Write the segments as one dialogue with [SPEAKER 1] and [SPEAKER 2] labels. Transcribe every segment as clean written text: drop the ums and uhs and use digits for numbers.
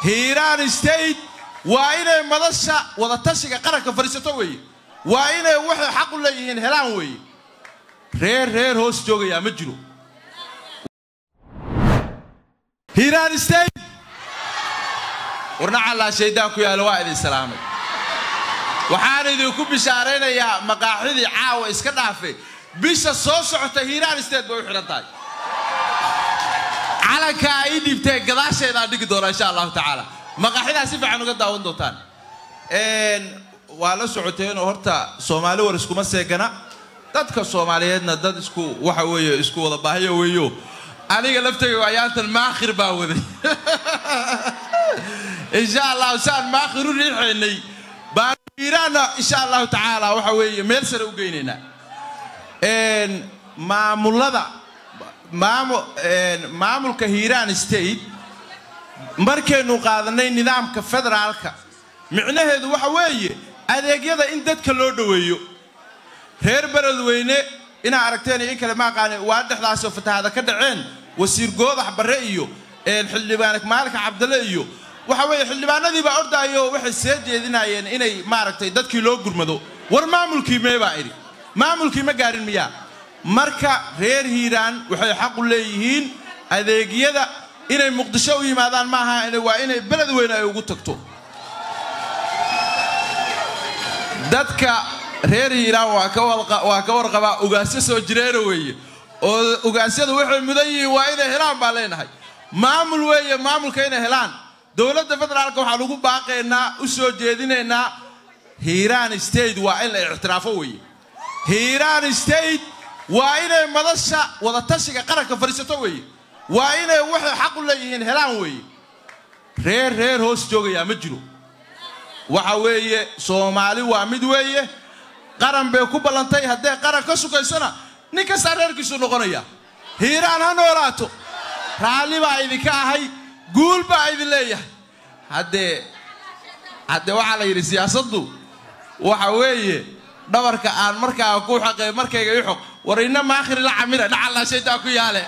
[SPEAKER 1] هيران ستيت وإنه مدرسة وضتشك قرك فريستوي وإنه وحي حق ليهن هلان وي رير هوس جوجي يا مجنو هيران ستيت ورنا على شيداكو يا الوائد السلامي waxaan idinku bishaareynayaa maqaaxidii caawa iska dhaafay bisha soo socota Hiiraan State bay u xiran tahay calanka ay dhibtay gadaasheeda dhigi doona insha Allah taala maqaaxidaas si fiican uga daawan doontaan waa la socoteen horta Soomaali war isku ma seegana dadka Soomaaliyeedna dad isku waxa weeyo isku wada baahiyo weeyo aniga laftayga ayaantan maakhir baa waday insha Allah saan maakhir u riixaynay إيران إن شاء الله تعالى وحوي ميلسر وجيننا معمول كهيران ستيت مركنوا قاعدين النظام كفدرالك معناه هذا وحوي هذا كذا إن دت كلودويو هربرد وينه إن عرفتني إيه كلام قال واحد خلاص فتح هذا كدعين وسير جوضح برئيو الحل بالك مالك عبد الله إيو وحوي xildhibaanadii baa ordaayo waxay soo jeedinayeen inay maaragtay dadkii loo gurmado war maamulkii meeba iri maamulkii ma gaarin miya marka reer Hiiraan waxay xaq u leeyihiin adeegyada inay Muqdisho u yimaadaan maaha inay beled weyn ay ugu tagto dadka reer Hiiraan waa ka warqaba ugaasyo soo jireero weeye oo ugaasyadu waxay mudan yihiin waa inay helaan baa leenahay maamul weeye maamulka inay helaan دولة فدرالك وحلوكو باقينا وسو جيدينينا هيران ستيت وإن اعترافوي هيران ستيت وإن مدرسة وضتشك قرك فريستوي وإن وحي حق ليهن هلان وي رير هوس جوجي يا مجنو وحوي صومالي ومدوي قرن بيكو بلانتاي هدي قرن كسوكيسنا نكسر ريركيسو نقونيا هيران هنوراتو رالي با إذكا هاي قول بعيد ليه هدي وعلى السياسة وحويه دورك عن مركا وكو حقي مركا يحق ورينا ما آخر العميرة نعلى شيء تاكو ياله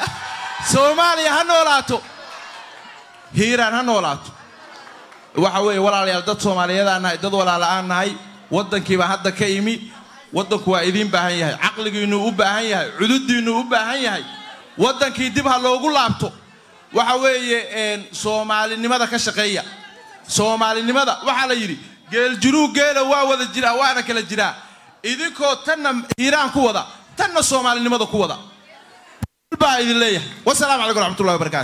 [SPEAKER 1] سومالي هنولاتو هيران هنولاتو وحويه ولا يالدت سومالي هذا أنا دد ولا الآن هاي ودن كيما هذا كيمي ودن كوايدين بهاي عقلك إنه بهاي عدود إنه بهاي ودن كيدبها لو قلابتو وحوي Soomaali nimada ka shaqeeya Soomaali nimada waxa la yiri geel jiru geela waa wada jira waana kala jira idinko tanna Hiiraan ku wada tanna Soomaali nimada ku wada baa idin leeyahay wassalaamu alaykum warahmatullahi wabarakatuh